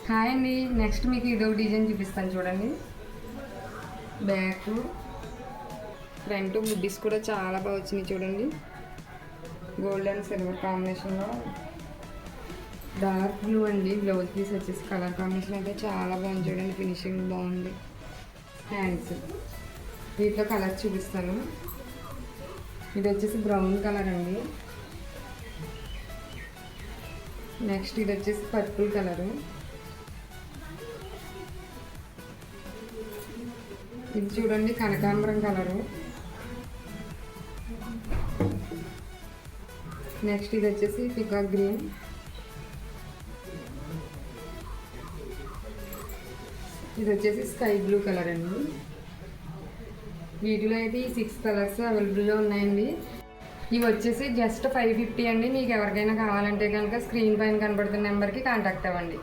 Hi అండి. Next మీకు ఇదో డిజైన్ చూపిస్తాను చూడండి. బ్యాక్ ఫ్రంట్ బుడ్డీస్ కూడా చాలా బాగా వచ్చినాయి చూడండి. గోల్డ్ అండ్ సిల్వర్ కాంబినేషన్లో డార్క్ బ్లూ అండి. బ్లౌజ్ పీస్ వచ్చేసి కలర్ కాంబినేషన్ అయితే చాలా బాగుంది చూడండి. ఫినిషింగ్ బాగుంది. హ్యాండ్స్ వీటిలో కలర్ చూపిస్తాను. ఇది వచ్చేసి బ్రౌన్ కలర్ అండి. నెక్స్ట్ ఇది వచ్చేసి పర్పుల్ కలరు. ఇది చూడండి కనకాంబరం కలరు. నెక్స్ట్ ఇది వచ్చేసి పికాక్ గ్రీన్. ఇది వచ్చేసి స్కై బ్లూ కలర్ అండి. వీటిలో అయితే ఈ 6 కలర్స్ అవైలబుల్లో ఉన్నాయండి. ఇవి వచ్చేసి జస్ట్ 550 అండి. మీకు ఎవరికైనా కావాలంటే కనుక స్క్రీన్ పైన కనబడుతున్న నెంబర్కి కాంటాక్ట్ అవ్వండి.